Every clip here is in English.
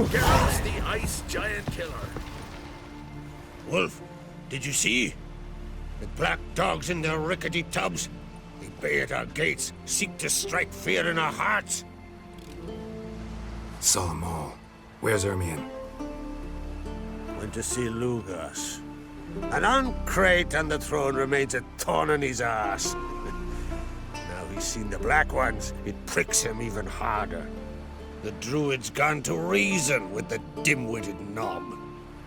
Geralt's the ice giant killer. Wolf, did you see? The black dogs in their rickety tubs. They bay at our gates, seek to strike fear in our hearts. Saw them all. Where's Ermion? Went to see Lugas. An uncrate on the throne remains a thorn in his ass. Now he's seen the Black Ones, it pricks him even harder. The druid's gone to reason with the dim-witted knob.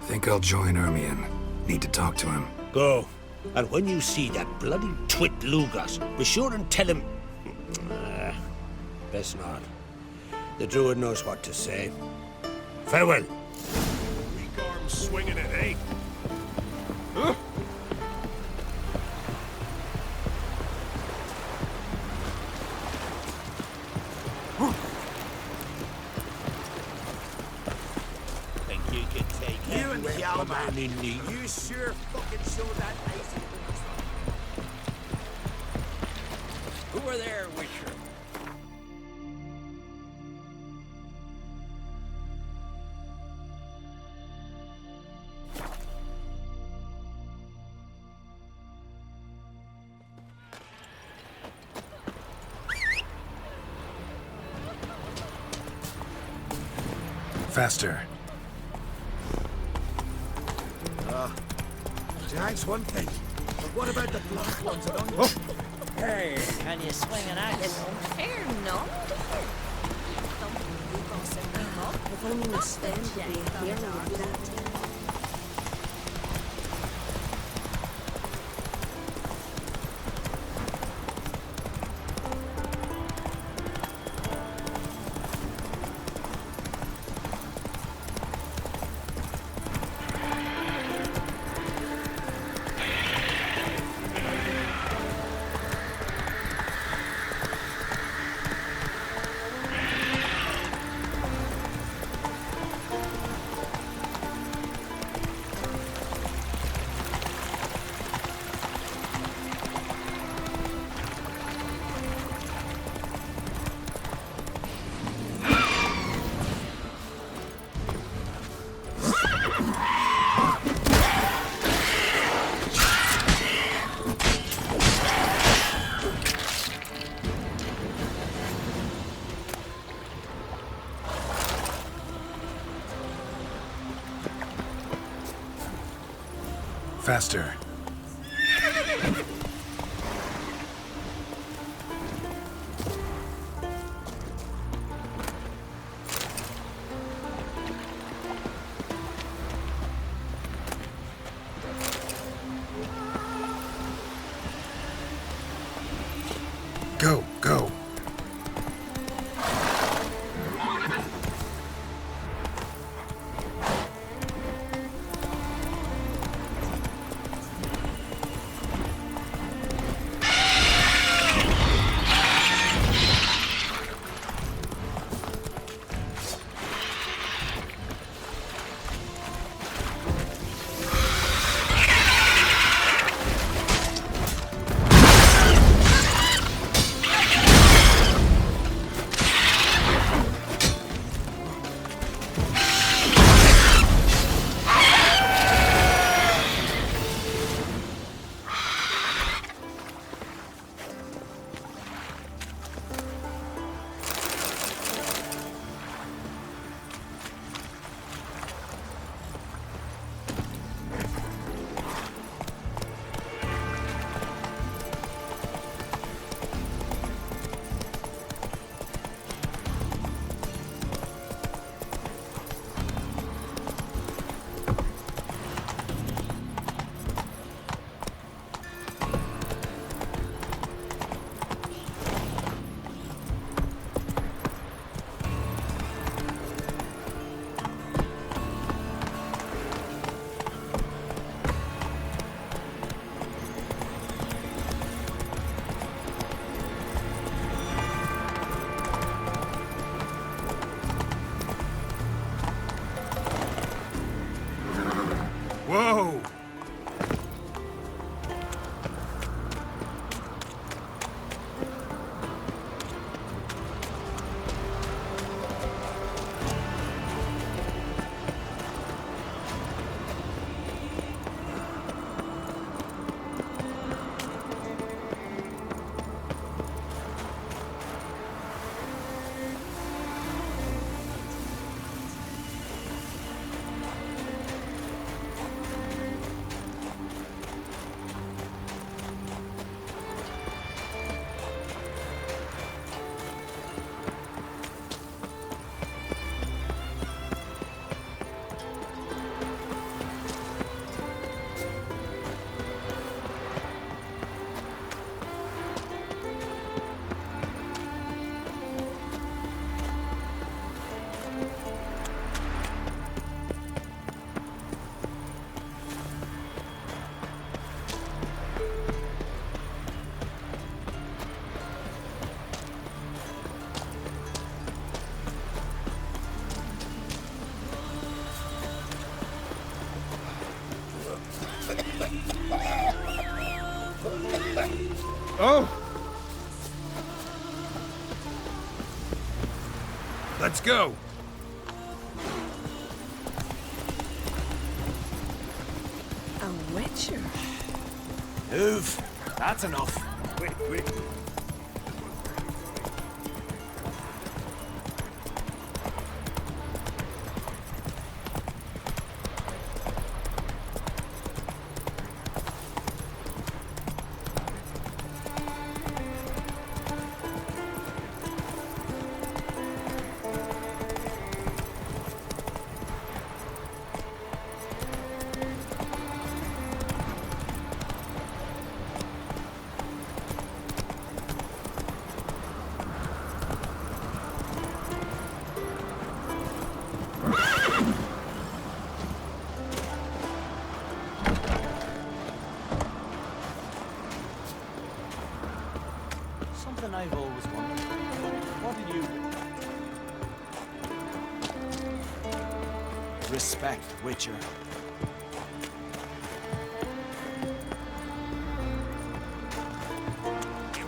Think I'll join Ermion. Need to talk to him. Go. And when you see that bloody twit Lugas, be sure and tell him... best not. The druid knows what to say. Farewell. Weak arms swinging it, eh? Huh? Think you can take You and Hjalmar. You sure fucking show that icy. Who were there, Witcher? Faster. Jack's one thing, but what about the black ones? I don't... Hey, can you swing an axe? Fair enough. If only we stand to be a hero with that. Faster. Go, go. Whoa! Oh! Let's go! A witcher. Move! That's enough. Quick, quick. Something I've always wondered. What do you... Respect, Witcher.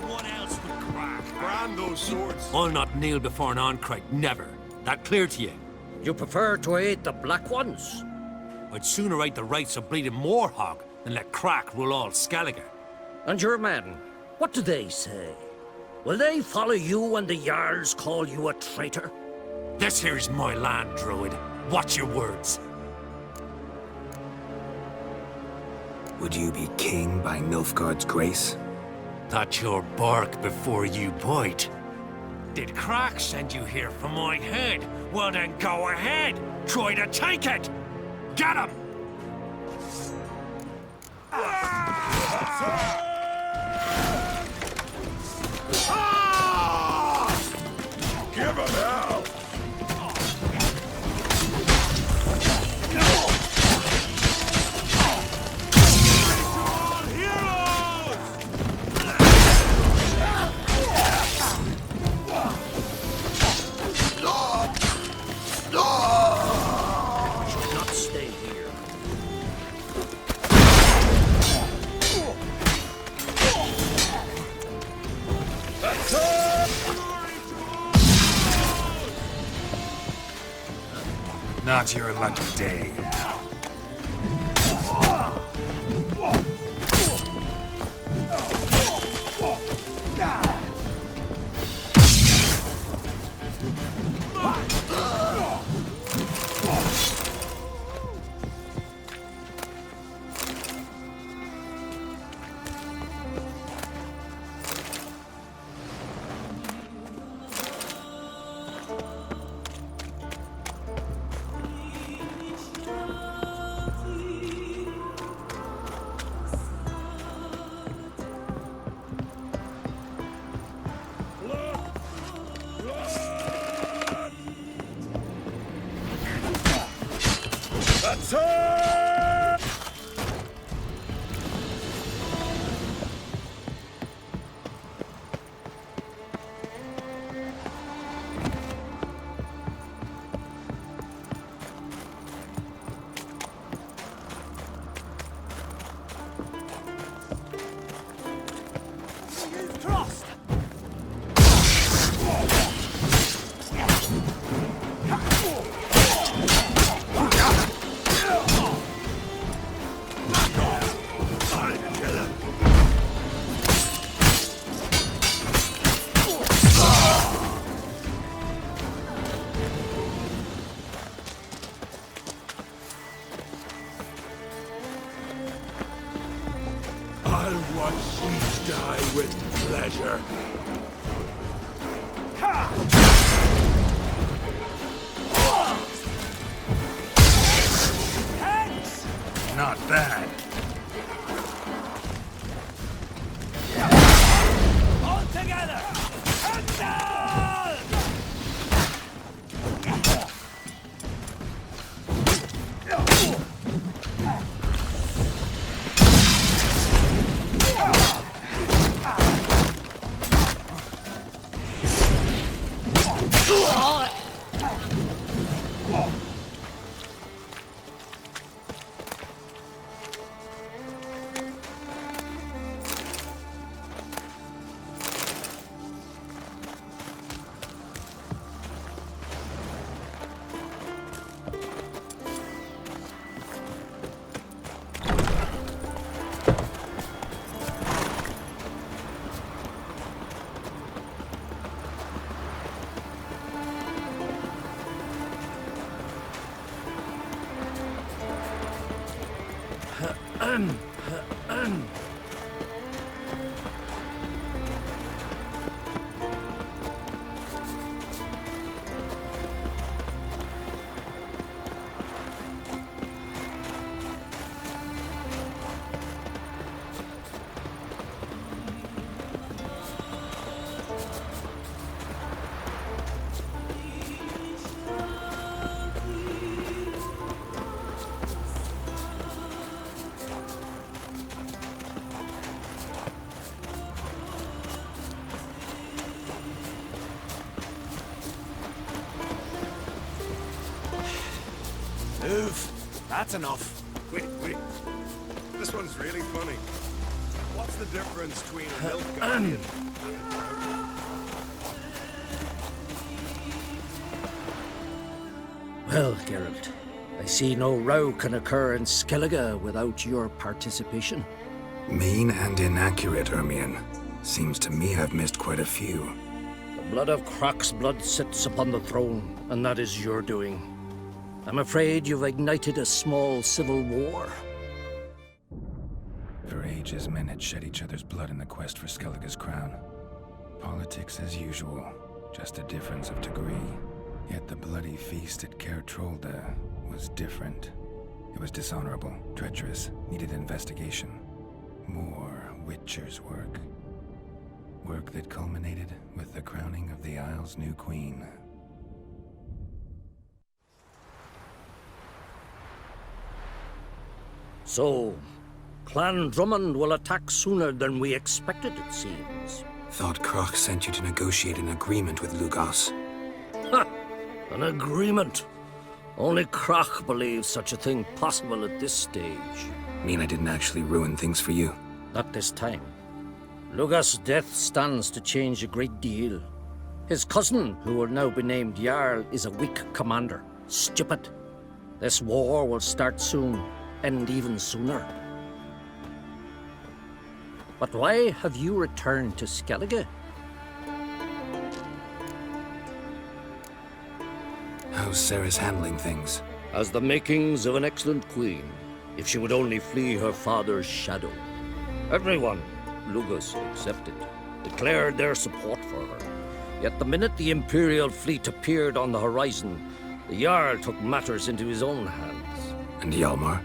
What else would crack? Brand those swords. I'll not kneel before an Oncrite, never. That clear to you? You prefer to aid the Black Ones? I'd sooner right the rights of bleeding Moorhog than let Crack rule all Skellige. And your men, what do they say? Will they follow you when the Jarls call you a traitor? This here's my land, Druid. Watch your words. Would you be king by Nilfgaard's grace? That's your bark before you bite. Did Crack send you here for my head? Well then go ahead! Try to take it! Get him! Give him hell! Should not stay here. Not your lucky day. I'll watch you die with pleasure. Not bad. All together! And down! Move. That's enough. Wait. This one's really funny. What's the difference between a milk guardian? Well, Geralt, I see no row can occur in Skellige without your participation. Mean and inaccurate, Ermion. Seems to me I've missed quite a few. The blood of Croc's blood sits upon the throne, and that is your doing. I'm afraid you've ignited a small civil war. For ages, men had shed each other's blood in the quest for Skellige's crown. Politics as usual, just a difference of degree. Yet the bloody feast at Caer Trolda was different. It was dishonorable, treacherous, needed investigation. More Witcher's work. Work that culminated with the crowning of the Isle's new queen. So, Clan Drummond will attack sooner than we expected, it seems. Thought Croc sent you to negotiate an agreement with Lugos. Ha! An agreement. Only Croc believes such a thing possible at this stage. Mean I didn't actually ruin things for you? Not this time. Lugos' death stands to change a great deal. His cousin, who will now be named Jarl, is a weak commander. Stupid. This war will start soon, end even sooner. But why have you returned to Skellige? How's Sarah's handling things? Has the makings of an excellent queen, if she would only flee her father's shadow. Everyone, Lugos excepted, declared their support for her. Yet the minute the Imperial fleet appeared on the horizon, the Jarl took matters into his own hands. And Hjalmar?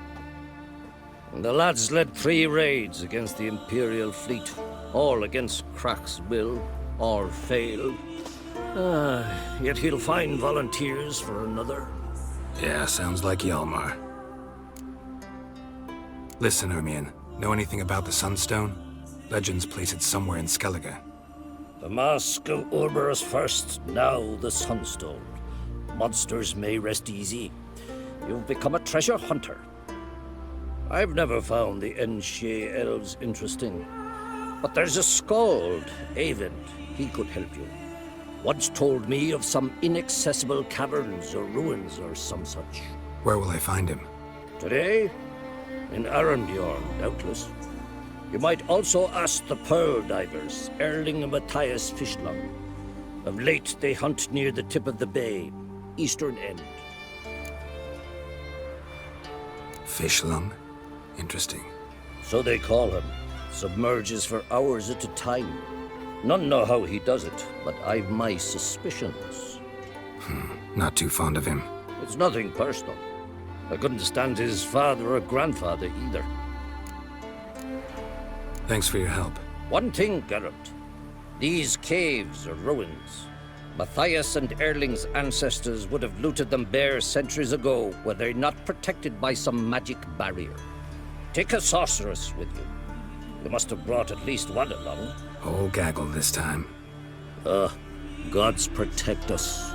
The lads led 3 raids against the Imperial fleet, all against Croc's will, all failed. Yet he'll find volunteers for another. Yeah, sounds like Hjalmar. Listen, Ermion, know anything about the Sunstone? Legends place it somewhere in Skellige. The Mask of Urberus first, now the Sunstone. Monsters may rest easy. You've become a treasure hunter. I've never found the Enshe elves interesting. But there's a skald, Avon. He could help you. Once told me of some inaccessible caverns or ruins or some such. Where will I find him? Today? In Arendbjorn, doubtless. You might also ask the Pearl Divers, Erling and Matthias Fishlung. Of late, they hunt near the tip of the bay, eastern end. Fishlung? Interesting. So they call him. Submerges for hours at a time. None know how he does it, but I've my suspicions. Not too fond of him. It's nothing personal. I couldn't stand his father or grandfather either. Thanks for your help. One thing, Geralt. These caves are ruins. Matthias and Erling's ancestors would have looted them bare centuries ago were they not protected by some magic barrier. Take a sorceress with you. You must have brought at least one along. Whole gaggle this time. Gods protect us.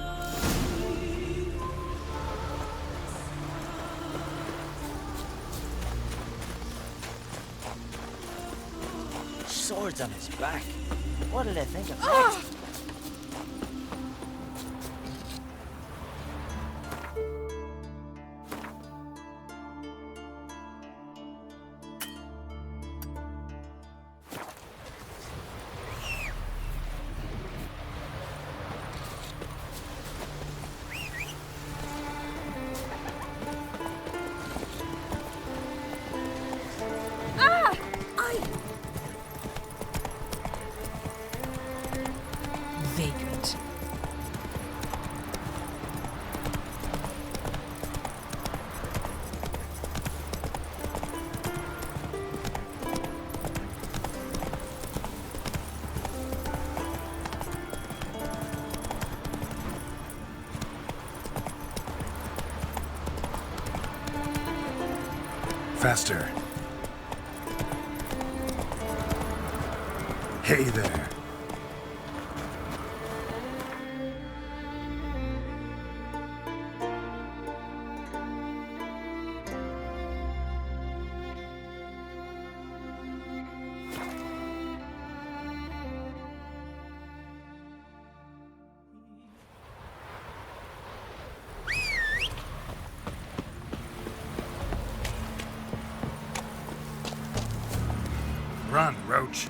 Swords on his back. What did I think of next? Faster. Hey there. Run, Roach.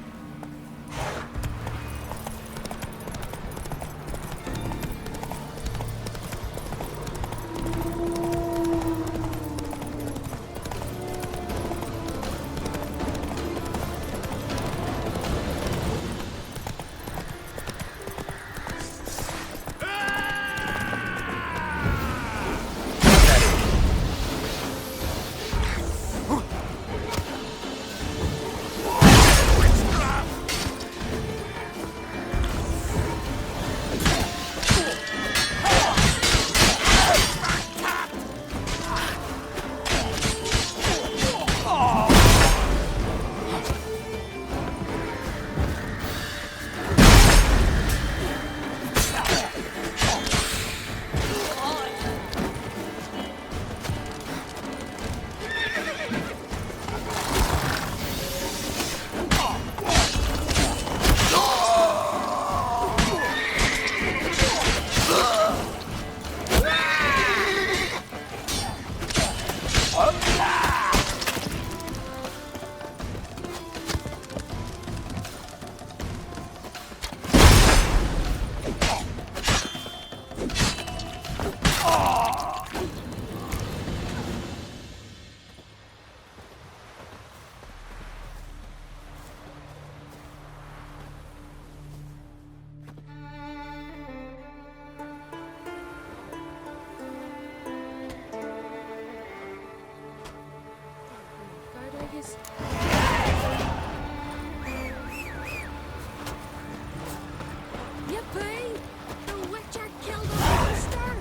Yippee! The Witcher killed the monster!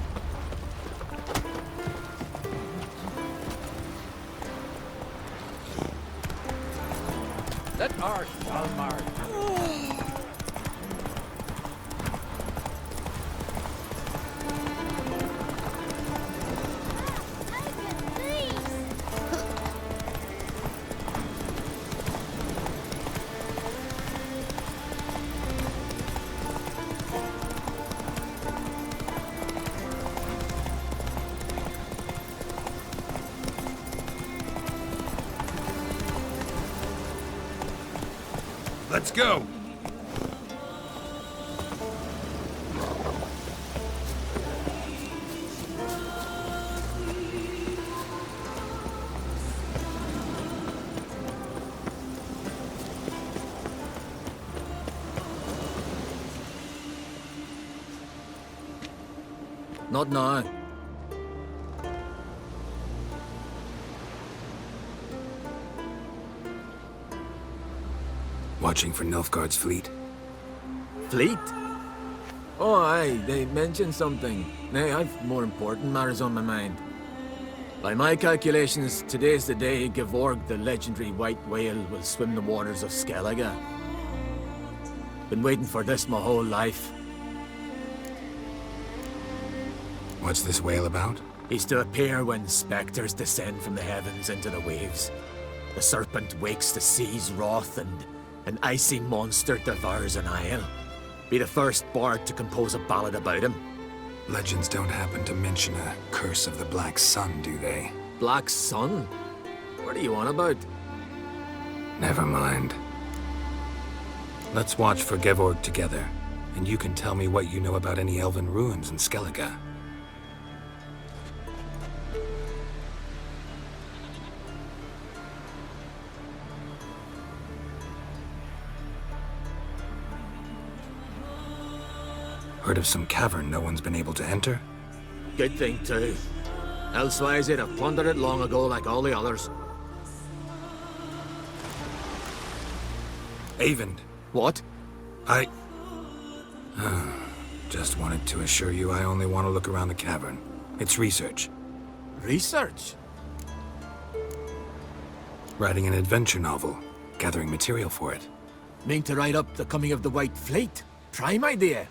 Let art, Almar. Let's go! Not now. Watching for Nilfgaard's fleet. Fleet? Oh, aye, they mentioned something. Nay, I've more important matters on my mind. By my calculations, today's the day Gevorg, the legendary white whale, will swim the waters of Skellige. Been waiting for this my whole life. What's this whale about? He's to appear when spectres descend from the heavens into the waves. The serpent wakes the sea's wrath and an icy monster devours an isle. Be the first bard to compose a ballad about him. Legends don't happen to mention a curse of the Black Sun, do they? Black Sun? What are you on about? Never mind. Let's watch for Gevorg together, and you can tell me what you know about any elven ruins in Skellige. Heard of some cavern no one's been able to enter? Good thing, too. Elsewise, they'd have plundered it long ago like all the others. Eyvind. What? I... Just wanted to assure you I only want to look around the cavern. It's research. Research? Writing an adventure novel, gathering material for it. Mean to write up the coming of the White Fleet? Prime idea.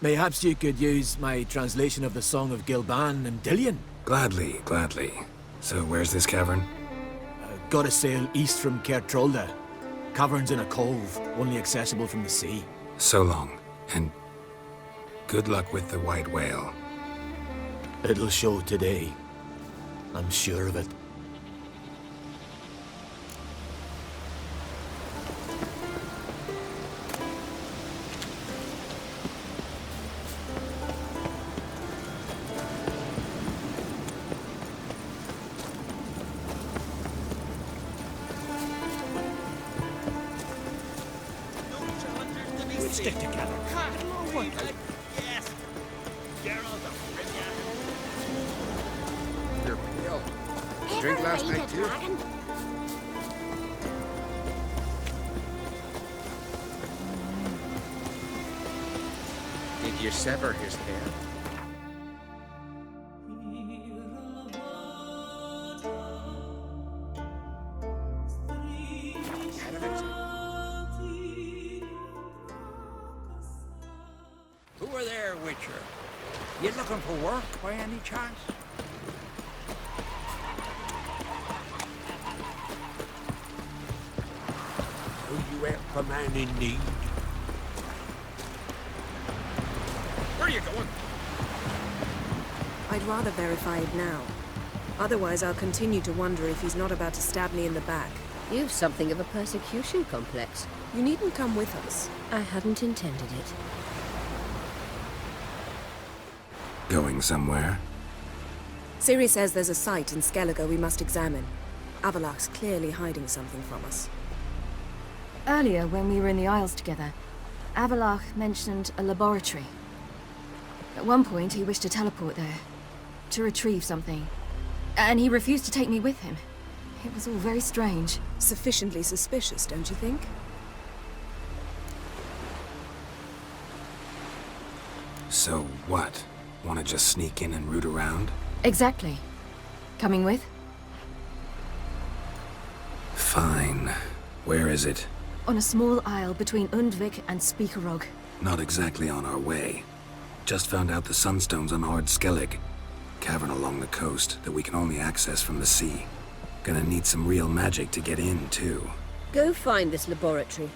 Mayhaps you could use my translation of the Song of Gilban and Dillion. Gladly, gladly. So where's this cavern? Gotta sail east from Cair Trolda. Cavern's in a cove, only accessible from the sea. So long, and good luck with the white whale. It'll show today. I'm sure of it. Stick together. Yes! Geralt of Rivia. You're pale. Drink last night, too? Did you sever his head? Who are there, Witcher? You looking for work by any chance? Will you help a man in need? Where are you going? I'd rather verify it now. Otherwise, I'll continue to wonder if he's not about to stab me in the back. You've something of a persecution complex. You needn't come with us. I hadn't intended it. Going somewhere? Ciri says there's a site in Skellige we must examine. Avalok's clearly hiding something from us. Earlier, when we were in the Isles together, Avalok mentioned a laboratory. At one point, he wished to teleport there, to retrieve something. And he refused to take me with him. It was all very strange. Sufficiently suspicious, don't you think? So what? Want to just sneak in and root around? Exactly. Coming with? Fine. Where is it? On a small isle between Undvik and Speakerog. Not exactly on our way. Just found out the sunstone's on Ard Skellig. Cavern along the coast that we can only access from the sea. Gonna need some real magic to get in, too. Go find this laboratory.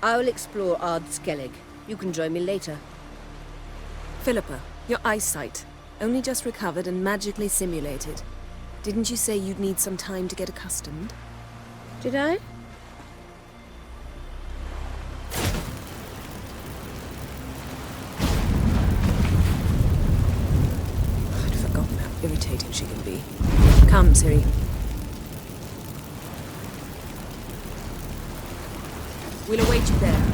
I'll explore Ard Skellig. You can join me later. Philippa, your eyesight. Only just recovered and magically simulated. Didn't you say you'd need some time to get accustomed? Did I? I'd forgotten how irritating she can be. Come, Ciri. We'll await you there.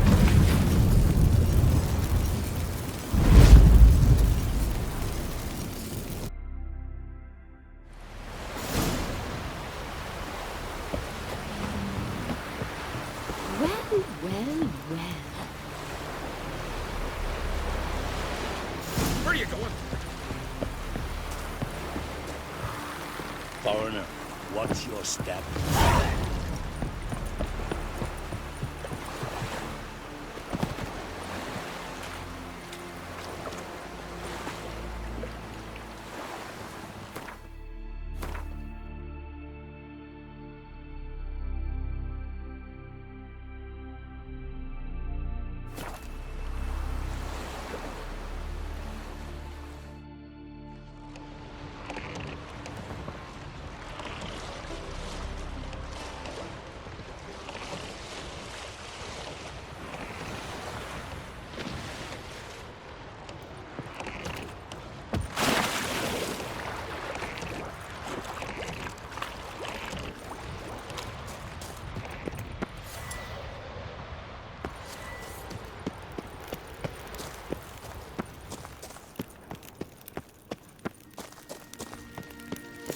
Where are you going? Foreigner, watch your step.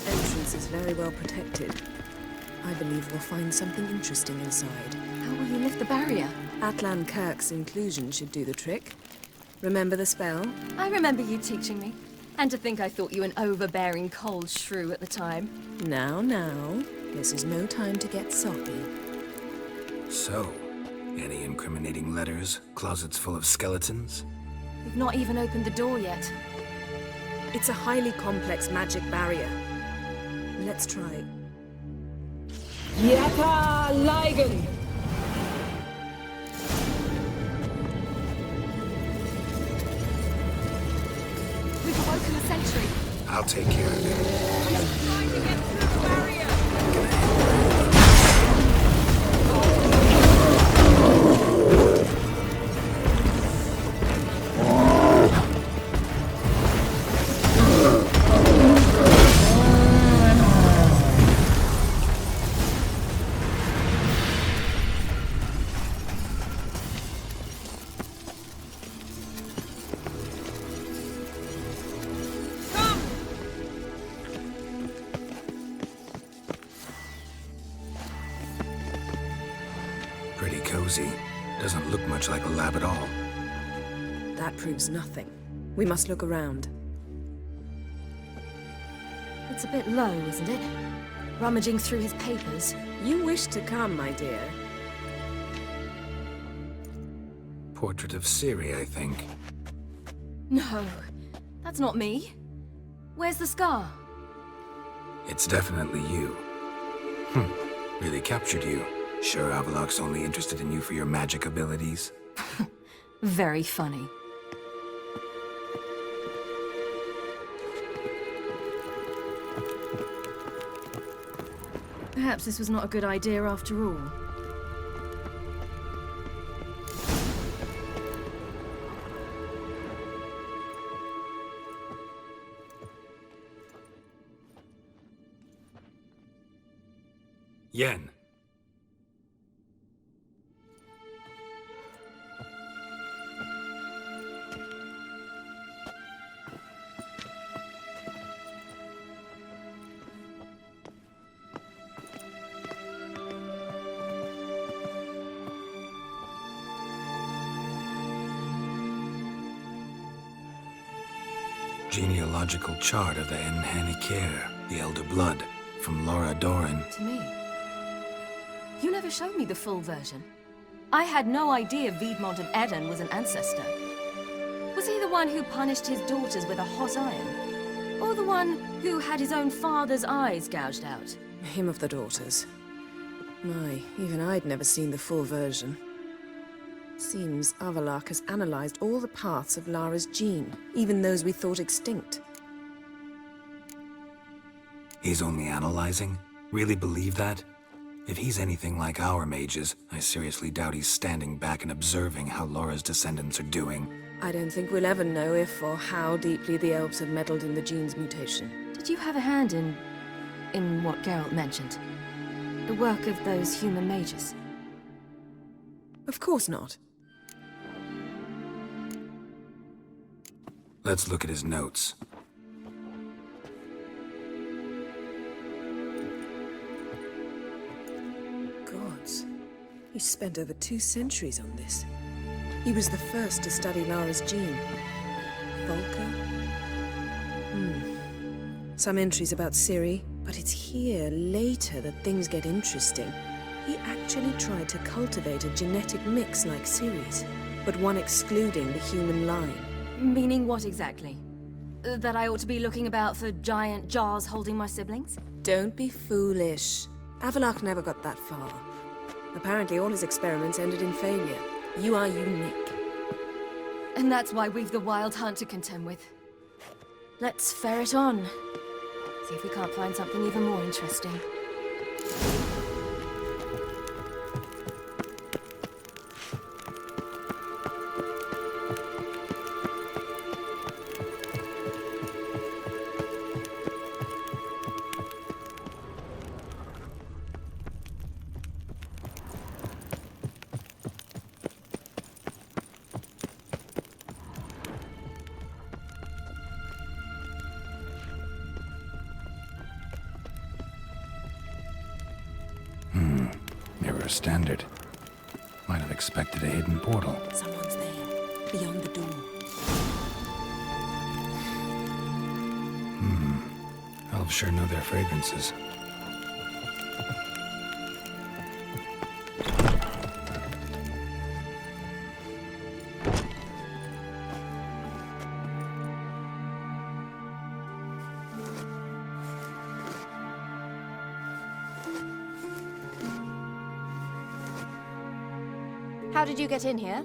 Entrance is very well protected. I believe we'll find something interesting inside. How will you lift the barrier? Atlan Kirk's inclusion should do the trick. Remember the spell? I remember you teaching me. And to think I thought you an overbearing cold shrew at the time. Now. This is no time to get soppy. So, any incriminating letters? Closets full of skeletons? We've not even opened the door yet. It's a highly complex magic barrier. Let's try. Yata Ligen! We've awoken a sentry. I'll take care of it. He's trying to get through the barrier! Pretty cozy. Doesn't look much like a lab at all. That proves nothing. We must look around. It's a bit low, isn't it? Rummaging through his papers. You wish to come, my dear. Portrait of Ciri, I think. No, that's not me. Where's the scar? It's definitely you. Really captured you. Sure Avalok's only interested in you for your magic abilities? Very funny. Perhaps this was not a good idea after all. Yen. Genealogical chart of the Enhanikir, the Elder Blood, from Laura Doran. To me. You never showed me the full version. I had no idea Viedmont of Eden was an ancestor. Was he the one who punished his daughters with a hot iron? Or the one who had his own father's eyes gouged out? Him of the daughters. My, even I'd never seen the full version. Seems Avalok has analyzed all the paths of Lara's gene, even those we thought extinct. He's only analyzing? Really believe that? If he's anything like our mages, I seriously doubt he's standing back and observing how Laura's descendants are doing. I don't think we'll ever know if or how deeply the elves have meddled in the gene's mutation. Did you have a hand in what Geralt mentioned? The work of those human mages? Of course not. Let's look at his notes. Gods. He spent over 2 centuries on this. He was the first to study Lara's gene. Volker? Some entries about Ciri, but it's here, later, that things get interesting. He actually tried to cultivate a genetic mix like Ciri's, but one excluding the human line. Meaning what exactly? That I ought to be looking about for giant jars holding my siblings? Don't be foolish. Avalok never got that far. Apparently all his experiments ended in failure. You are unique. And that's why we've the Wild Hunt to contend with. Let's ferret on. See if we can't find something even more interesting. Mirror standard. Might have expected a hidden portal. Someone's there, beyond the door. Elves sure know their fragrances. How did you get in here?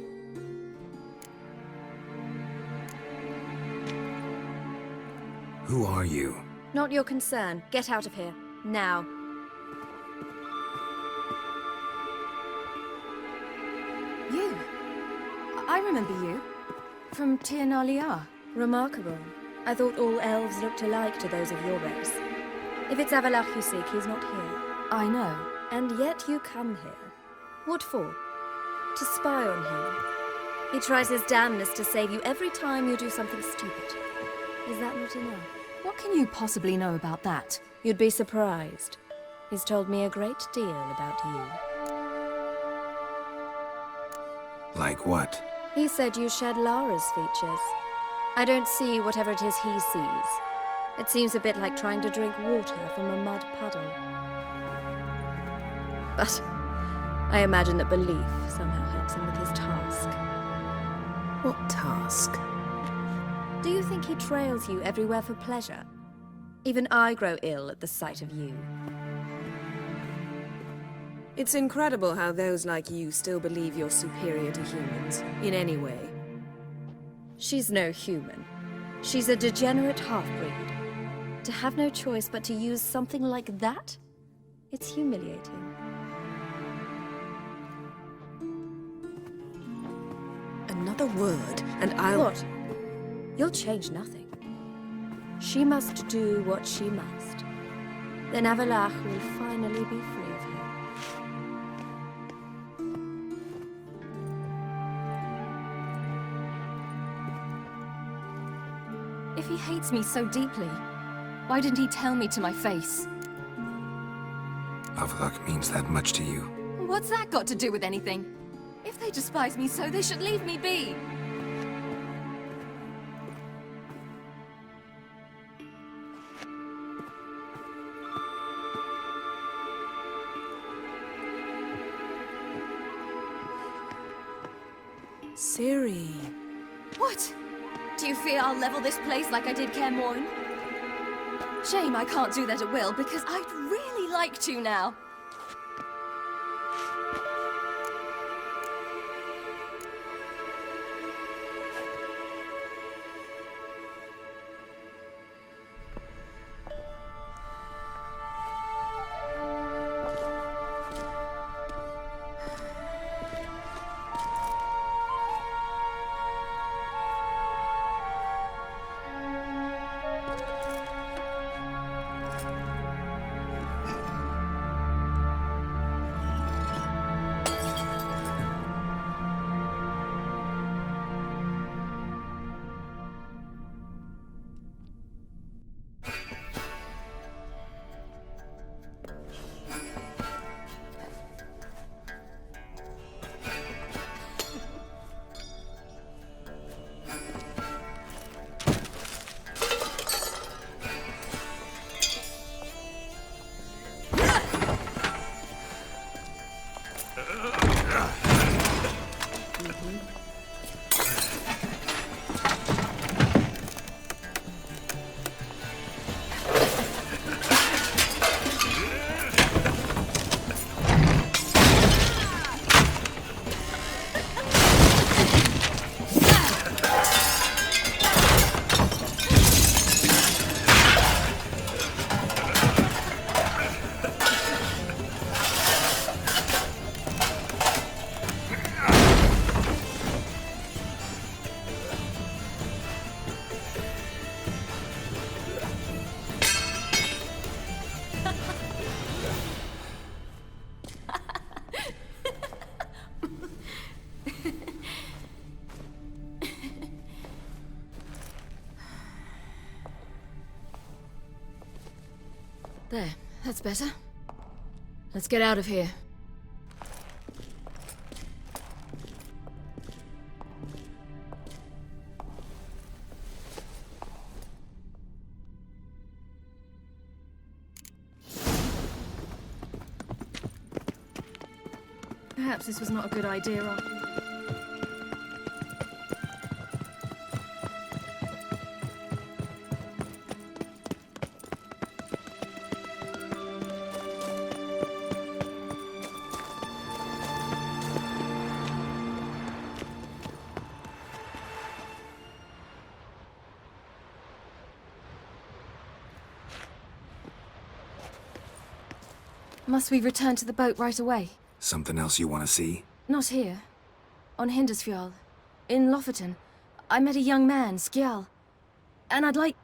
Who are you? Not your concern. Get out of here. Now. You? I remember you. From Tir na Liar. Remarkable. I thought all elves looked alike to those of your race. If it's Avalach you seek, he's not here. I know. And yet you come here. What for? To spy on him. He tries his damnedest to save you every time you do something stupid. Is that not enough? What can you possibly know about that? You'd be surprised. He's told me a great deal about you. Like what? He said you shared Lara's features. I don't see whatever it is he sees. It seems a bit like trying to drink water from a mud puddle. But I imagine that belief somehow helps him with his task. What task? Do you think he trails you everywhere for pleasure? Even I grow ill at the sight of you. It's incredible how those like you still believe you're superior to humans, in any way. She's no human. She's a degenerate half-breed. To have no choice but to use something like that? It's humiliating. Another word, and I'll... What? You'll change nothing. She must do what she must. Then Avalach will finally be free of her. If he hates me so deeply, why didn't he tell me to my face? Avalach means that much to you. What's that got to do with anything? If they despise me so, they should leave me be. Ciri. What? Do you fear I'll level this place like I did Kaer Morhen? Shame I can't do that at will, because I'd really like to now. There, that's better. Let's get out of here. Perhaps this was not a good idea after all. Must we return to the boat right away? Something else you want to see? Not here. On Hindersfjall. In Lofoten. I met a young man, Skjal. And I'd like...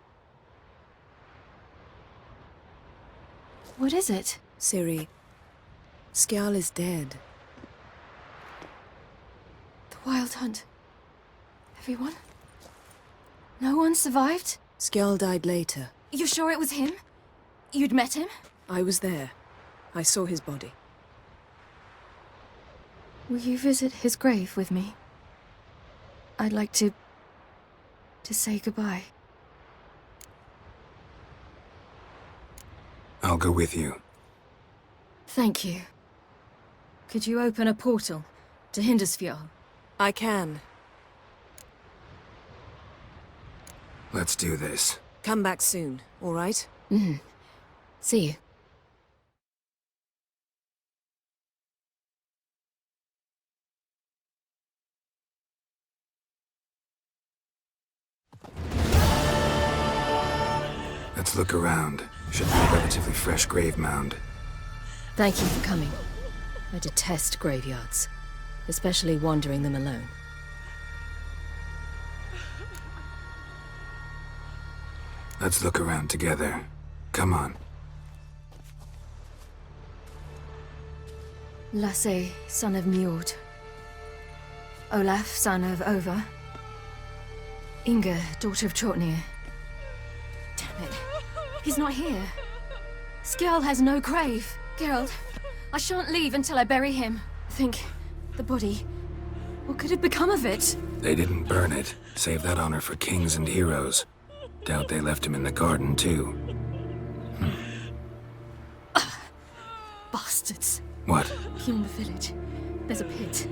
What is it? Ciri, Skjal is dead. The Wild Hunt. Everyone? No one survived? Skjal died later. You're sure it was him? You'd met him? I was there. I saw his body. Will you visit his grave with me? I'd like to say goodbye. I'll go with you. Thank you. Could you open a portal to Hindersfjall? I can. Let's do this. Come back soon, all right? See you. Let's look around. Should be a relatively fresh grave mound. Thank you for coming. I detest graveyards, especially wandering them alone. Let's look around together. Come on. Lasse, son of Njord. Olaf, son of Over. Inga, daughter of Trotnir. Damn it. He's not here. Skjal has no grave. Geralt, I shan't leave until I bury him. Think, the body. What could have become of it? They didn't burn it. Save that honor for kings and heroes. Doubt they left him in the garden, too. Bastards. What? In the village, there's a pit.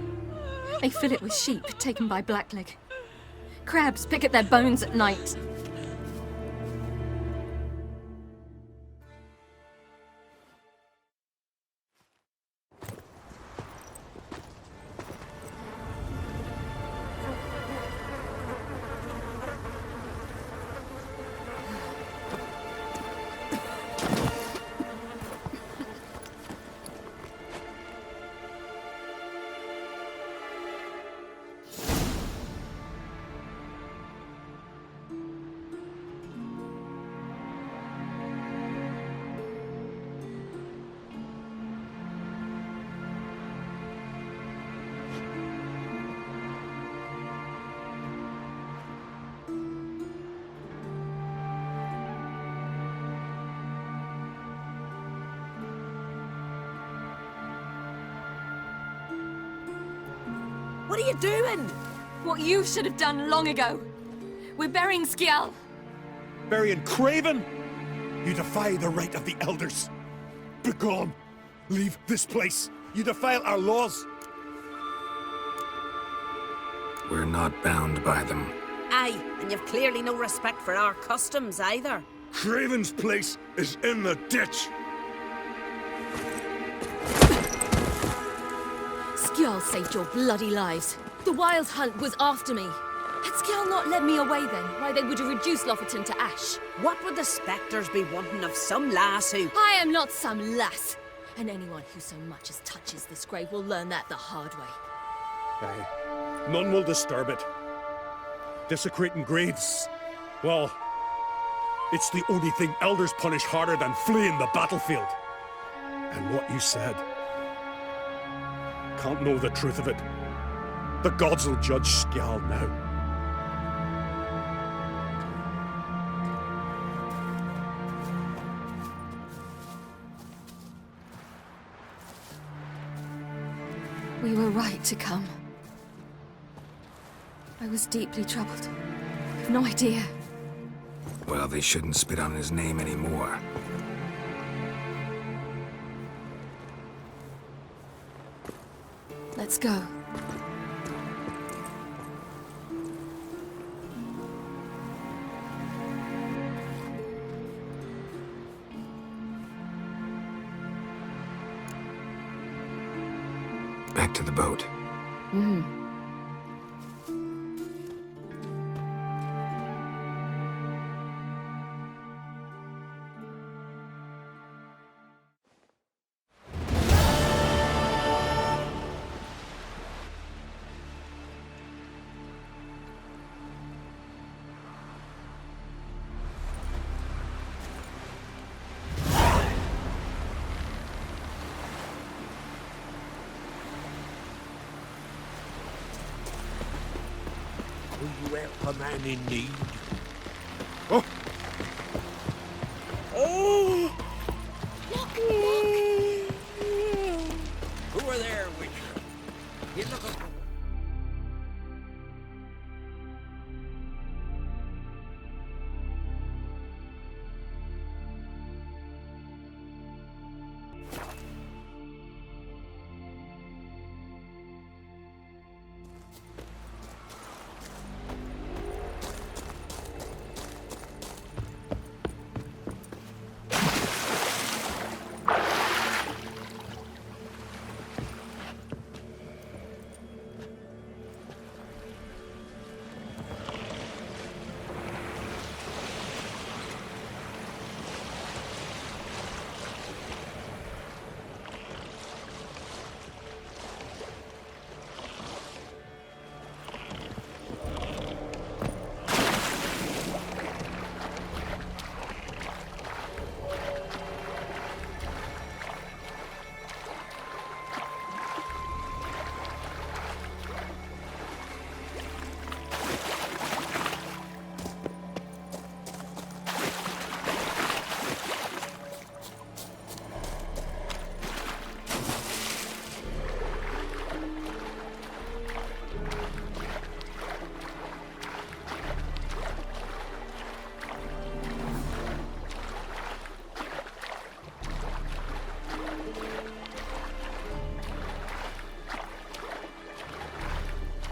They fill it with sheep taken by Blackleg. Crabs pick at their bones at night. What are you doing? What you should have done long ago. We're burying Skjal. Burying Craven? You defy the right of the elders. Begone! Leave this place. You defile our laws. We're not bound by them. Aye, and you've clearly no respect for our customs either. Craven's place is in the ditch. Skjal saved your bloody lives. The Wild Hunt was after me. Had Skjal not led me away then, why they would have reduced Lofoten to ash. What would the spectres be wanting of some lass who... I am not some lass. And anyone who so much as touches this grave will learn that the hard way. Aye. None will disturb it. Desecrating graves, well, it's the only thing elders punish harder than fleeing the battlefield. And what you said, can't know the truth of it. The gods will judge Skjal now. We were right to come. I was deeply troubled. I've no idea. Well, they shouldn't spit on his name anymore. Let's go. Back to the boat. help a man in need. Oh! Oh! Who are there, Witcher? You looking for...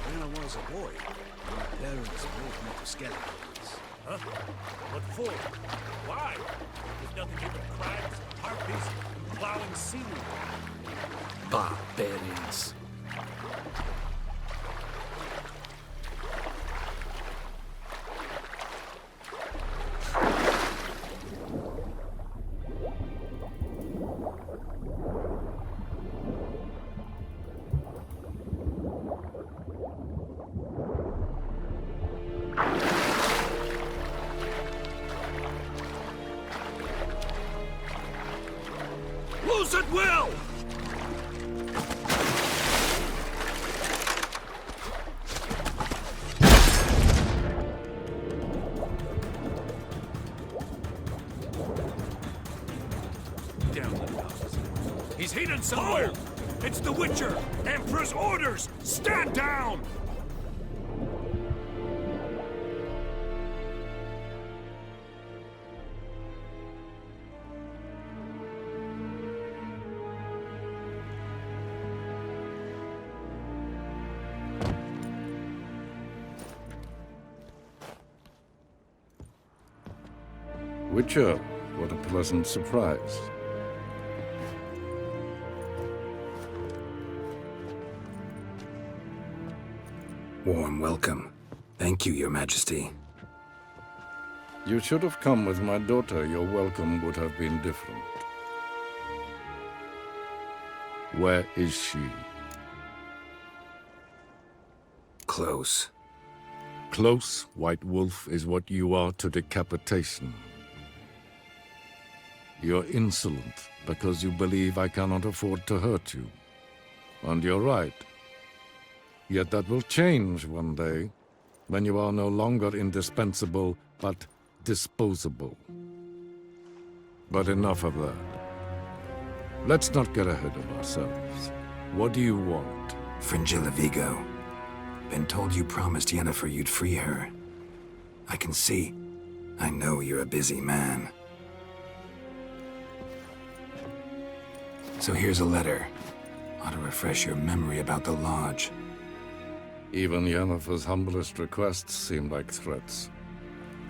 When I was a boy, my parents brought me to skeletons. Huh? What for? Why? There's nothing here but crabs, harpies, and plowing seaweed. Barbarians. Lose at will! Down the nose. He's hidden somewhere! It's the Witcher! Emperor's orders! Stand down! Witcher, what a pleasant surprise. Warm welcome. Thank you, Your Majesty. You should have come with my daughter. Your welcome would have been different. Where is she? Close. Close, White Wolf, is what you are to decapitation. You're insolent because you believe I cannot afford to hurt you. And you're right. Yet that will change one day, when you are no longer indispensable, but disposable. But enough of that. Let's not get ahead of ourselves. What do you want? Fringilla Vigo. Been told you promised Yennefer you'd free her. I can see. I know you're a busy man. So here's a letter. Ought to refresh your memory about the Lodge. Even Yennefer's humblest requests seem like threats.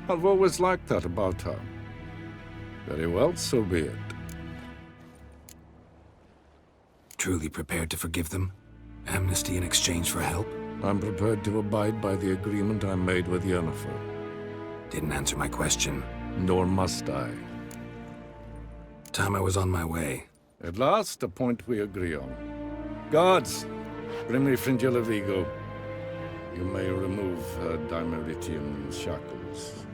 I've always liked that about her. Very well, so be it. Truly prepared to forgive them? Amnesty in exchange for help? I'm prepared to abide by the agreement I made with Yennefer. Didn't answer my question. Nor must I. Time I was on my way. At last, a point we agree on. Guards, bring me Fringilla Vigo. You may remove her Dimeritian shackles.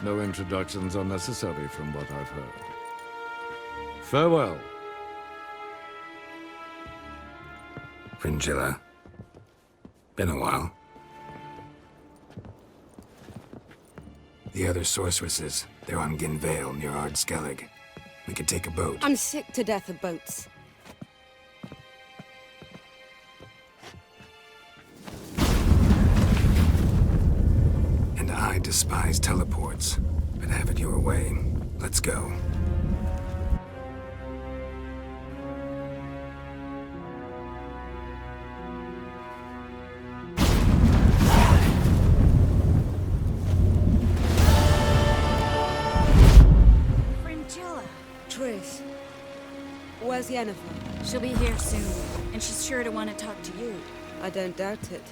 No introductions are necessary from what I've heard. Farewell. Fringilla. Been a while. The other sorceresses, they're on Ginvale near Ard Skellig. We could take a boat. I'm sick to death of boats. And I despise teleports, but have it your way. Let's go. Triss, where's Yennefer? She'll be here soon, and she's sure to want to talk to you. I don't doubt it.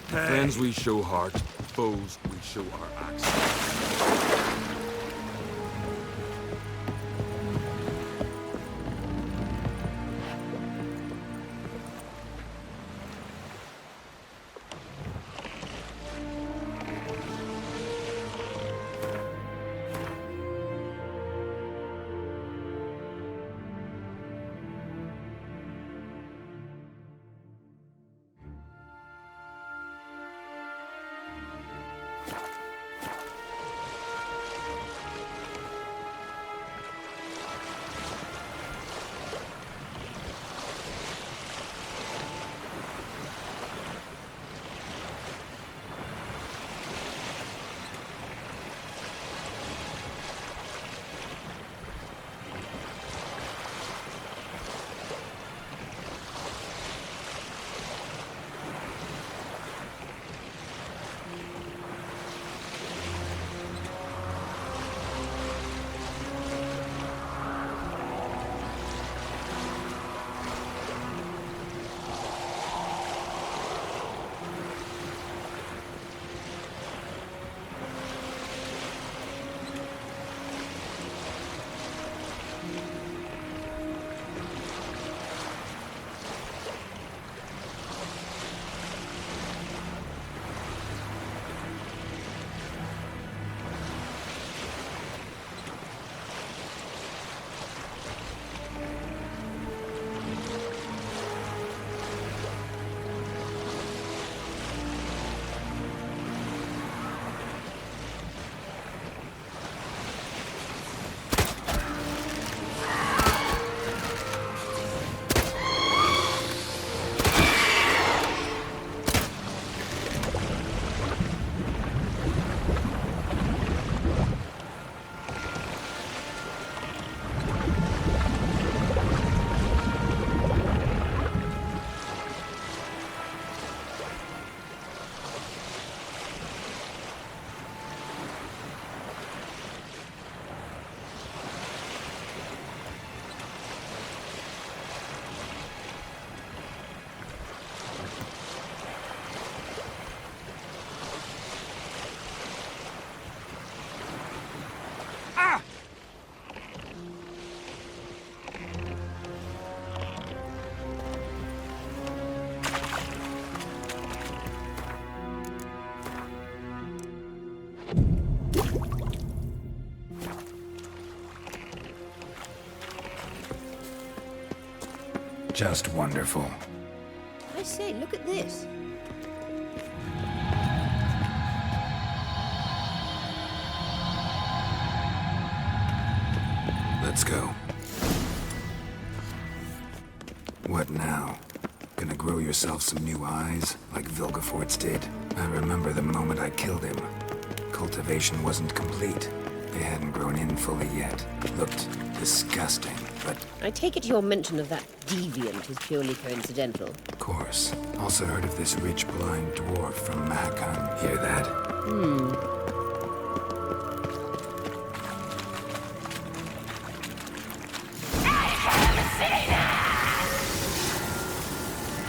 Friends we show heart, foes we show our axes. Just wonderful. I say, look at this. Let's go. What now? Gonna grow yourself some new eyes, like Vilgefortz did? I remember the moment I killed him. Cultivation wasn't complete. They hadn't grown in fully yet. Looked disgusting, but... I take it your mention of that deviant is purely coincidental. Of course. Also heard of this rich blind dwarf from Mahakam. Hear that?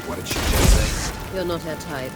What did she just say? You're not her type.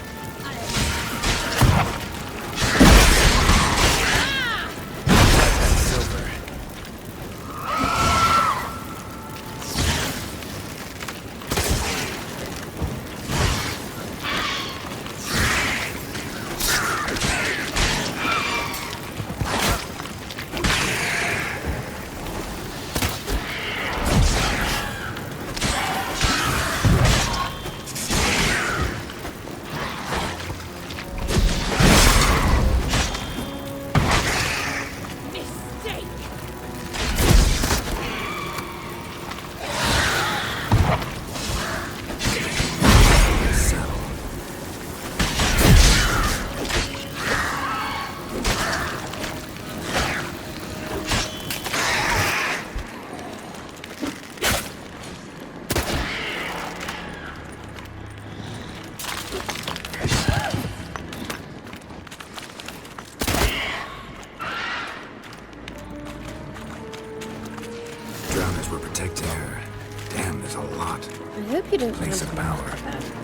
spot. I hope you don't Place of power.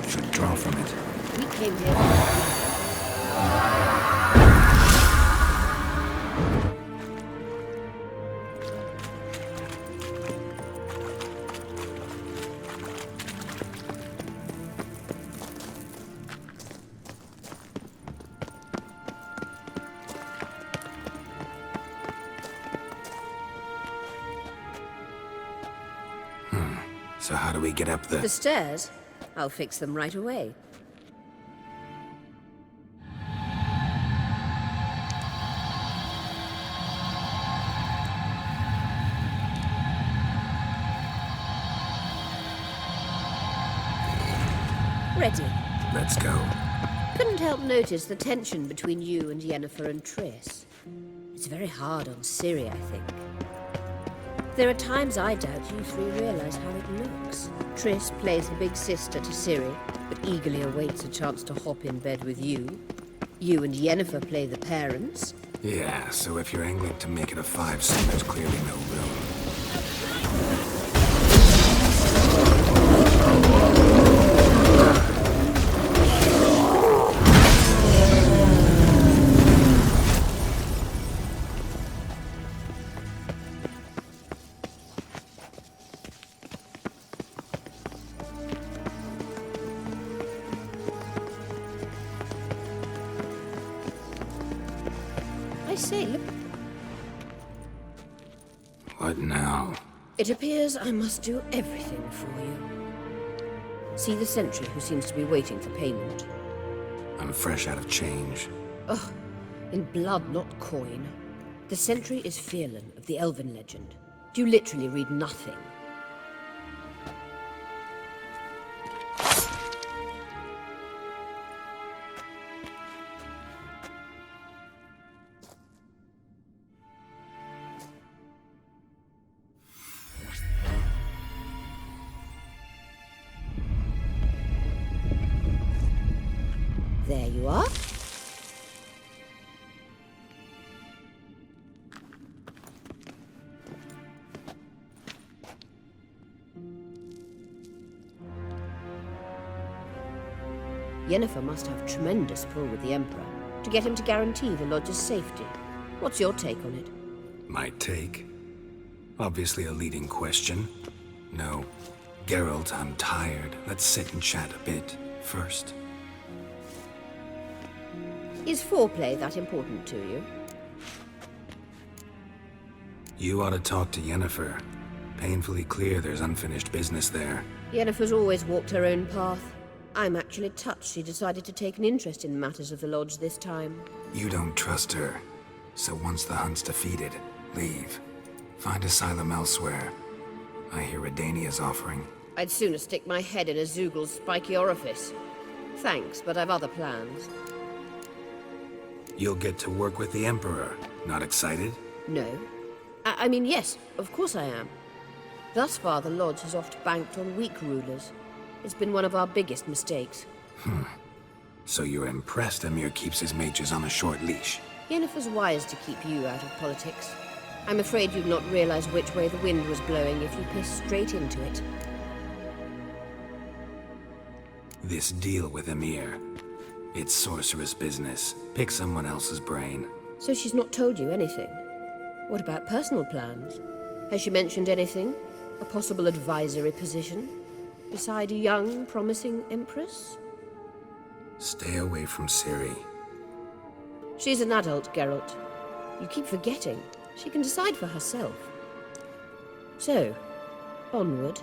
Should draw from it. We came here. So how do we get up the... The stairs? I'll fix them right away. Ready. Let's go. Couldn't help notice the tension between you and Yennefer and Triss. It's very hard on Ciri, I think. There are times I doubt you three realize how it looks. Triss plays the big sister to Ciri, but eagerly awaits a chance to hop in bed with you. You and Yennefer play the parents. Yeah, so if you're angling to make it a 5-scene, there's clearly no room. I say, look. What now? It appears I must do everything for you. See the sentry who seems to be waiting for payment. I'm fresh out of change. Ugh, in blood, not coin. The sentry is Fierlan of the Elven legend. Do you literally read nothing? There you are. Yennefer must have tremendous pull with the Emperor to get him to guarantee the Lodge's safety. What's your take on it? My take? Obviously a leading question. No. Geralt, I'm tired. Let's sit and chat a bit first. Is foreplay that important to you? You ought to talk to Yennefer. Painfully clear there's unfinished business there. Yennefer's always walked her own path. I'm actually touched she decided to take an interest in matters of the Lodge this time. You don't trust her. So once the hunt's defeated, leave. Find asylum elsewhere. I hear Redania's offering. I'd sooner stick my head in a Zoogl's spiky orifice. Thanks, but I've other plans. You'll get to work with the Emperor. Not excited? No. I mean, yes, of course I am. Thus far, the Lodge has oft banked on weak rulers. It's been one of our biggest mistakes. So you're impressed Emir keeps his mages on a short leash? Yennefer's wise to keep you out of politics. I'm afraid you'd not realize which way the wind was blowing if you pissed straight into it. This deal with Emir. It's sorceress business. Pick someone else's brain. So she's not told you anything? What about personal plans? Has she mentioned anything? A possible advisory position? Beside a young, promising Empress? Stay away from Ciri. She's an adult, Geralt. You keep forgetting. She can decide for herself. So, onward.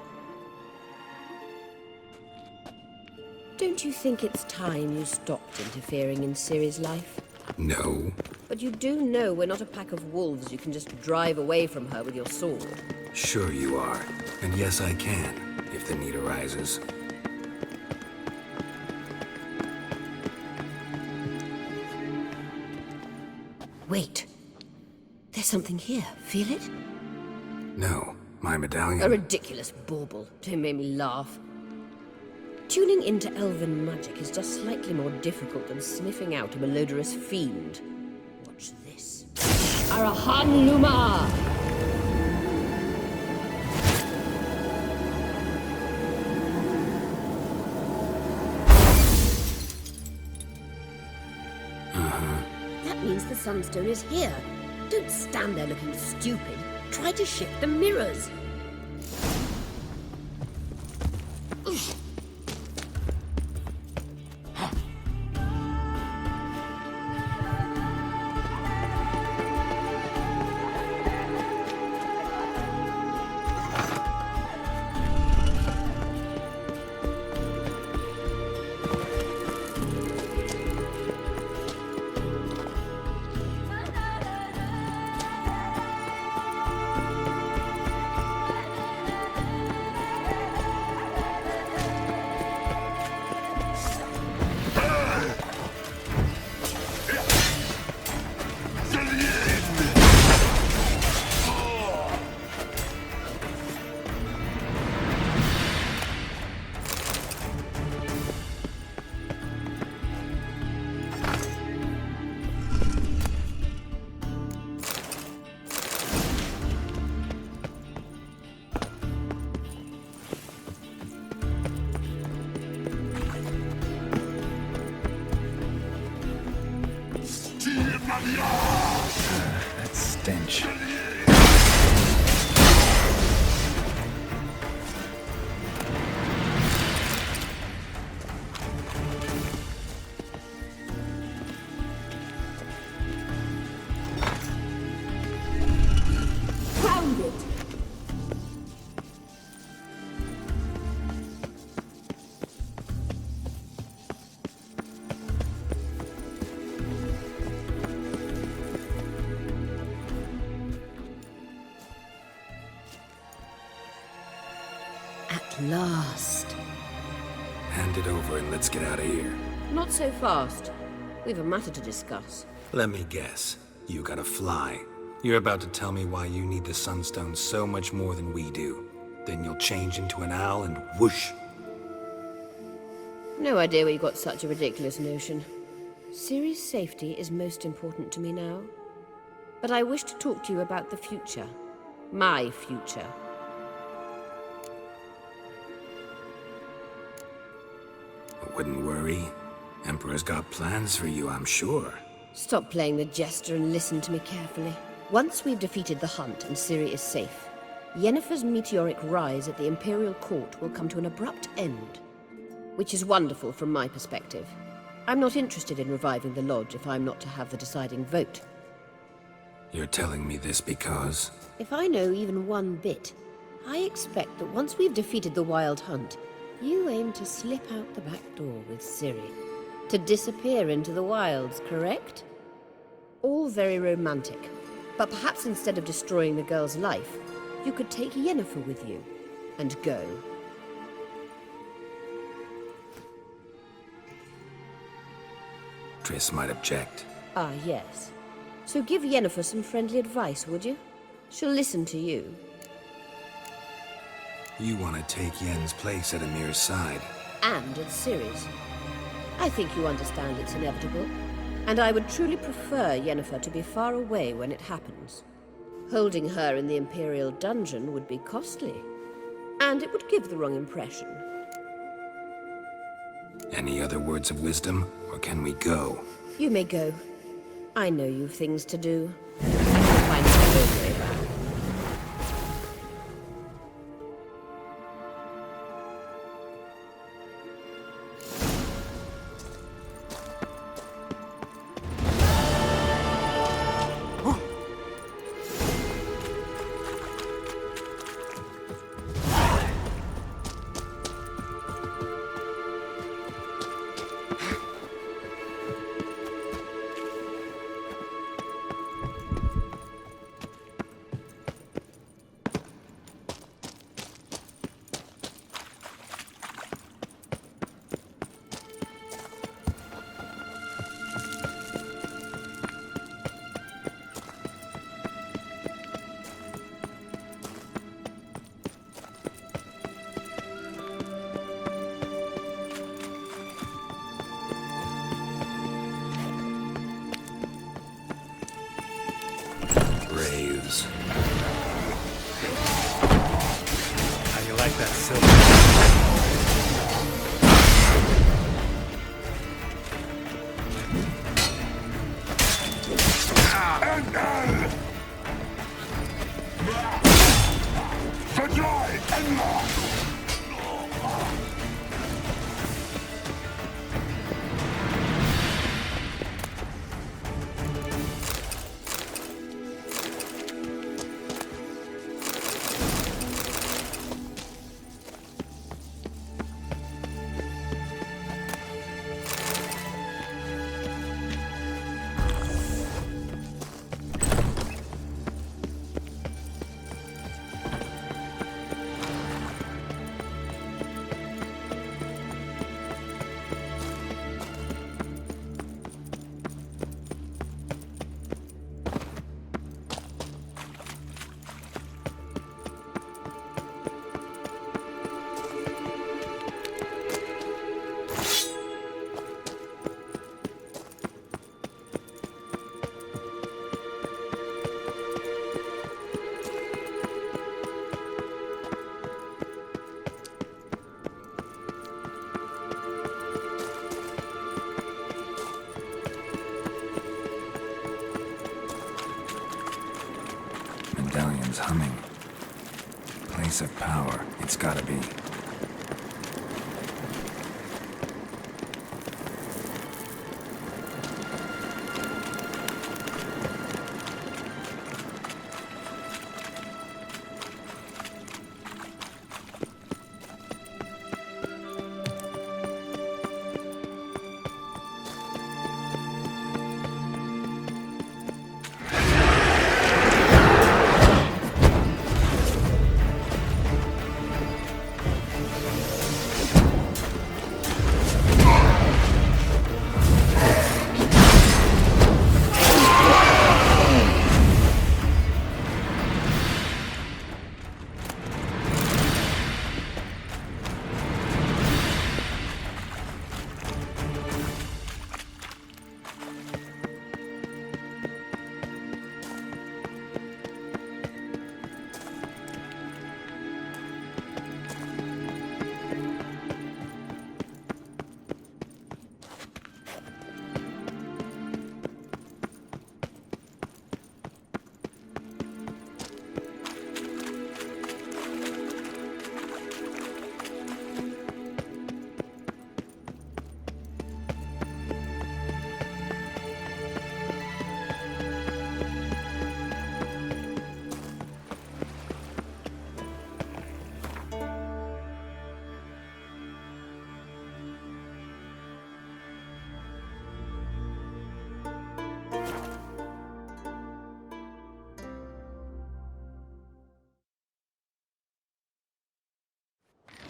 Don't you think it's time you stopped interfering in Ciri's life? No. But you do know we're not a pack of wolves you can just drive away from her with your sword. Sure you are. And yes, I can, if the need arises. Wait. There's something here. Feel it? No. My medallion. A ridiculous bauble. Don't make me laugh. Tuning into elven magic is just slightly more difficult than sniffing out a malodorous fiend. Watch this. Arahan Luma! The Sunstone is here. Don't stand there looking stupid. Try to shift the mirrors. That stench. Found it! At last. Hand it over and let's get out of here. Not so fast. We've a matter to discuss. Let me guess. You gotta fly. You're about to tell me why you need the Sunstone so much more than we do. Then you'll change into an owl and whoosh. No idea where you got such a ridiculous notion. Ciri's safety is most important to me now. But I wish to talk to you about the future. My future. Wouldn't worry. Emperor's got plans for you, I'm sure. Stop playing the jester and listen to me carefully. Once we've defeated the hunt and Ciri is safe, Yennefer's meteoric rise at the Imperial Court will come to an abrupt end. Which is wonderful from my perspective. I'm not interested in reviving the Lodge if I'm not to have the deciding vote. You're telling me this because... If I know even one bit, I expect that once we've defeated the Wild Hunt, you aim to slip out the back door with Ciri. To disappear into the wilds, correct? All very romantic. But perhaps instead of destroying the girl's life, you could take Yennefer with you and go. Triss might object. Ah, yes. So give Yennefer some friendly advice, would you? She'll listen to you. You want to take Yen's place at Emir's side. And at Ciri's. I think you understand it's inevitable. And I would truly prefer Yennefer to be far away when it happens. Holding her in the Imperial dungeon would be costly. And it would give the wrong impression. Any other words of wisdom, or can we go? You may go. I know you've things to do. Find out, don't worry about it. Braves. How you like that silver? coming. Place of power, it's gotta be.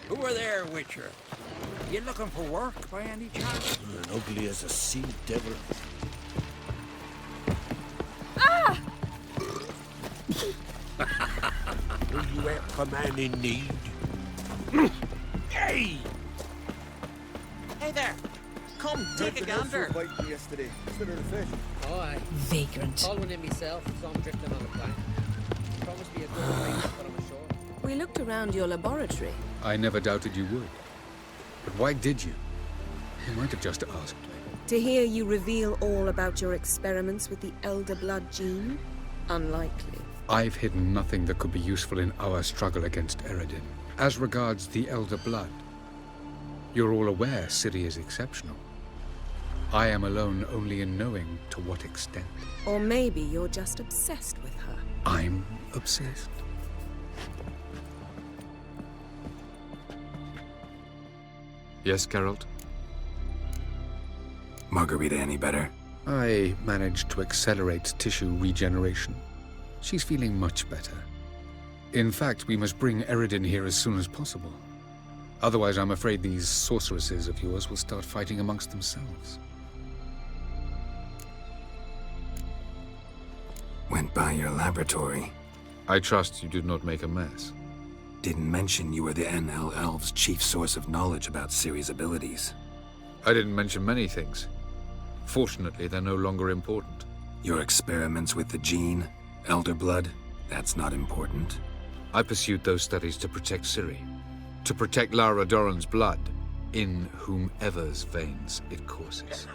Who are there, Witcher? You looking for work by any chance? And ugly as a sea devil. Ah! Will you help a man in need? Hey! Hey there! Come, take a gander! Yesterday, instead of the fish. Oh, aye. Vagrant. Called one in myself, saw him drifting on the plank. Promised me a good rate to put him ashore. We looked around your laboratory. I never doubted you would. But why did you? You might have just asked me. To hear you reveal all about your experiments with the Elder Blood gene? Unlikely. I've hidden nothing that could be useful in our struggle against Eredin. As regards the Elder Blood, you're all aware Ciri is exceptional. I am alone only in knowing to what extent. Or maybe you're just obsessed with her. I'm obsessed. Yes, Geralt? Margarita any better? I managed to accelerate tissue regeneration. She's feeling much better. In fact, we must bring Eredin here as soon as possible. Otherwise, I'm afraid these sorceresses of yours will start fighting amongst themselves. Went by your laboratory. I trust you did not make a mess. Didn't mention you were the NL Elves' chief source of knowledge about Ciri's abilities. I didn't mention many things. Fortunately, they're no longer important. Your experiments with the gene, Elder Blood, that's not important. I pursued those studies to protect Ciri. To protect Lara Doran's blood, in whomever's veins it courses.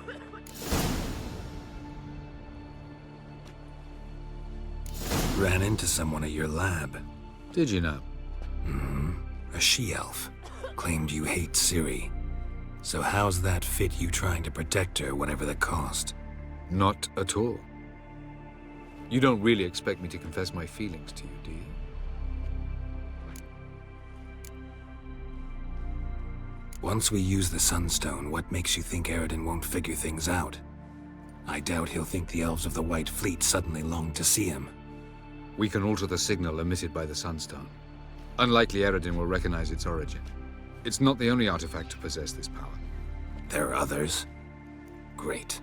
Ran into someone at your lab. Did you know? A she-elf. Claimed you hate Ciri. So how's that fit you trying to protect her, whatever the cost? Not at all. You don't really expect me to confess my feelings to you, do you? Once we use the Sunstone, what makes you think Eredin won't figure things out? I doubt he'll think the Elves of the White Fleet suddenly long to see him. We can alter the signal emitted by the Sunstone. Unlikely Eredin will recognize its origin. It's not the only artifact to possess this power. There are others? Great.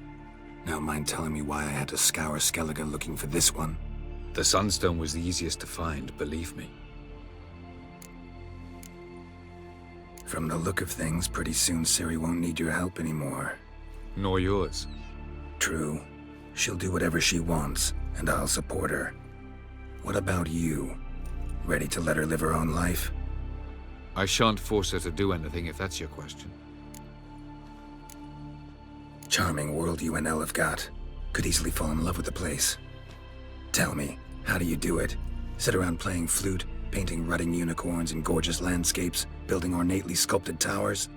Now mind telling me why I had to scour Skellige looking for this one? The Sunstone was the easiest to find, believe me. From the look of things, pretty soon Ciri won't need your help anymore. Nor yours. True. She'll do whatever she wants, and I'll support her. What about you? Ready to let her live her own life? I shan't force her to do anything if that's your question. Charming world you and Elle have got. Could easily fall in love with the place. Tell me, how do you do it? Sit around playing flute, painting rutting unicorns in gorgeous landscapes, building ornately sculpted towers.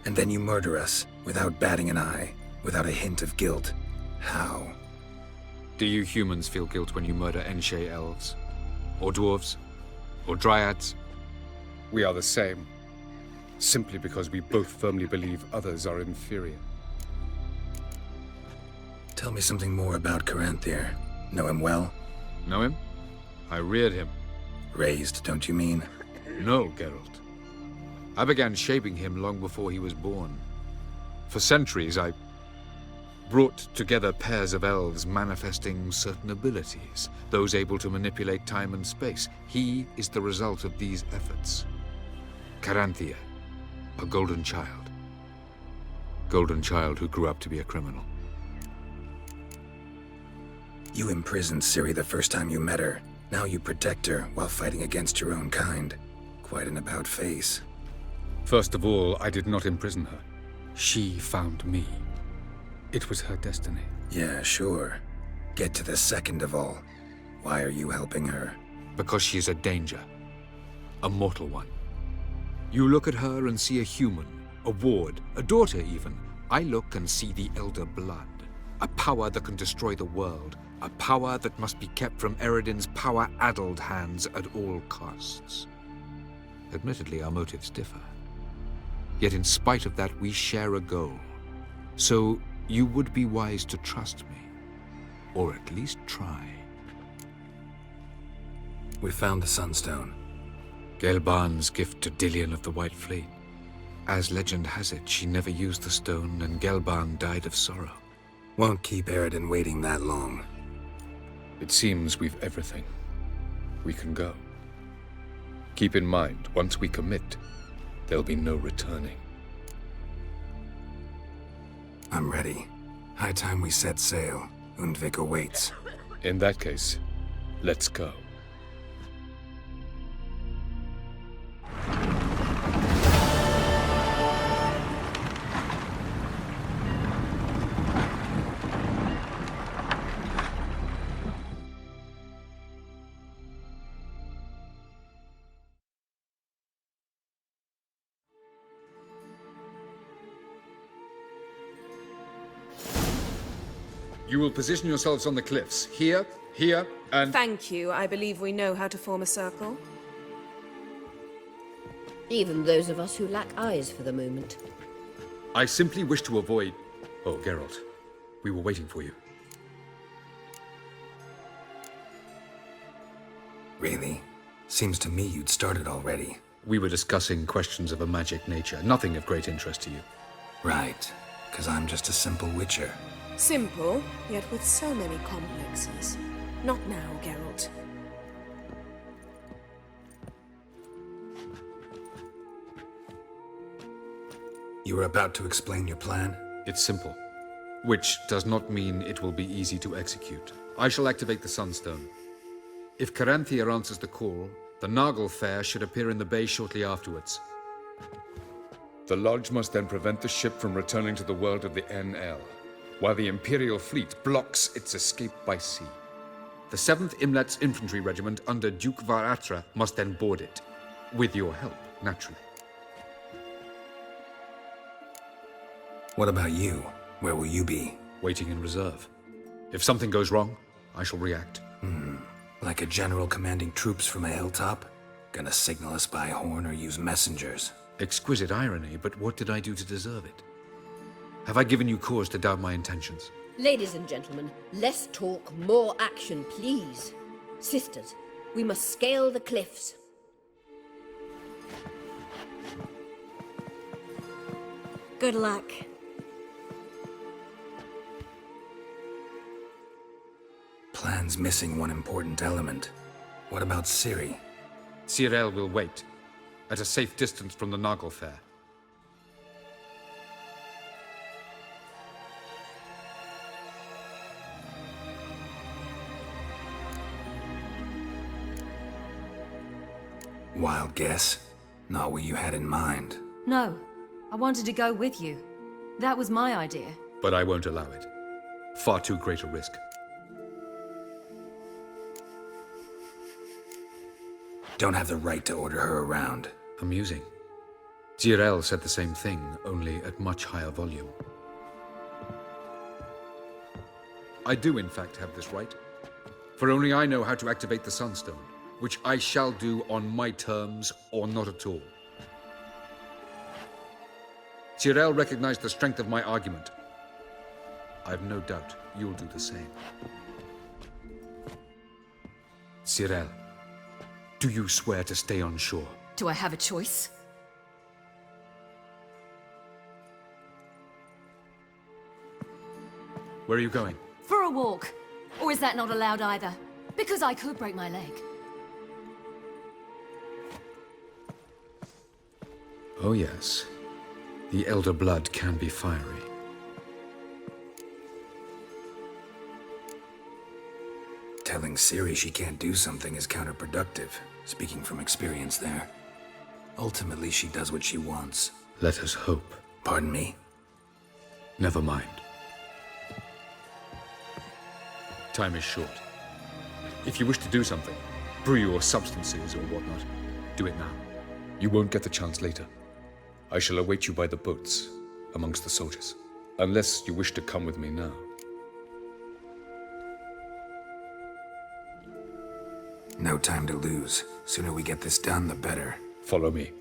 And then you murder us, without batting an eye, without a hint of guilt. How? Do you humans feel guilt when you murder Enshe elves? Or dwarves? Or dryads? We are the same. Simply because we both firmly believe others are inferior. Tell me something more about Caranthir. Know him well? Know him? I reared him. Raised, don't you mean? No, Geralt. I began shaping him long before he was born. For centuries, I brought together pairs of elves manifesting certain abilities, those able to manipulate time and space. He is the result of these efforts. Caranthir, a golden child. Golden child who grew up to be a criminal. You imprisoned Ciri the first time you met her. Now you protect her while fighting against your own kind. Quite an about-face. First of all, I did not imprison her. She found me. It was her destiny. Yeah, sure. Get to the second of all. Why are you helping her? Because she is a danger. A mortal one. You look at her and see a human, a ward, a daughter even. I look and see the Elder Blood. A power that can destroy the world. A power that must be kept from Eredin's power-addled hands at all costs. Admittedly, our motives differ. Yet in spite of that, we share a goal. So, you would be wise to trust me. Or at least try. We found the Sunstone. Gelban's gift to Dillion of the White Fleet. As legend has it, she never used the stone, and Gelban died of sorrow. Won't keep Eredin waiting that long. It seems we've everything. We can go. Keep in mind, once we commit, there'll be no returning. I'm ready. High time we set sail. Undvik awaits. In that case, let's go. You will position yourselves on the cliffs. Here, here, and... Thank you. I believe we know how to form a circle. Even those of us who lack eyes for the moment. I simply wish to avoid... Oh, Geralt. We were waiting for you. Really? Seems to me you'd started already. We were discussing questions of a magic nature, nothing of great interest to you. Right, because I'm just a simple witcher. Simple, yet with so many complexes. Not now, Geralt. You were about to explain your plan? It's simple. Which does not mean it will be easy to execute. I shall activate the Sunstone. If Caranthir answers the call, the Nagel Fair should appear in the bay shortly afterwards. The Lodge must then prevent the ship from returning to the world of the NL, while the Imperial fleet blocks its escape by sea. The 7th Imlet's Infantry Regiment under Duke Varatra must then board it. With your help, naturally. What about you? Where will you be? Waiting in reserve. If something goes wrong, I shall react. Like a general commanding troops from a hilltop? Gonna signal us by horn or use messengers? Exquisite irony, but what did I do to deserve it? Have I given you cause to doubt my intentions? Ladies and gentlemen, less talk, more action, please. Sisters, we must scale the cliffs. Good luck. Plan's missing one important element. What about Ciri? Cyril will wait, at a safe distance from the Nagel Fair. Wild guess. Not what you had in mind. No, I wanted to go with you. That was my idea. But I won't allow it. Far too great a risk. Don't have the right to order her around. Amusing. Geralt said the same thing, only at much higher volume. I do, in fact, have this right. For only I know how to activate the Sunstone, which I shall do on my terms or not at all. Geralt recognized the strength of my argument. I've no doubt you'll do the same. Geralt, do you swear to stay on shore? Do I have a choice? Where are you going? For a walk. Or is that not allowed either? Because I could break my leg. Oh yes. The Elder Blood can be fiery. Telling Ciri she can't do something is counterproductive, speaking from experience there. Ultimately, she does what she wants. Let us hope. Pardon me? Never mind. Time is short. If you wish to do something, brew your substances or whatnot, do it now. You won't get the chance later. I shall await you by the boats, amongst the soldiers. Unless you wish to come with me now. No time to lose. Sooner we get this done, the better. Follow me.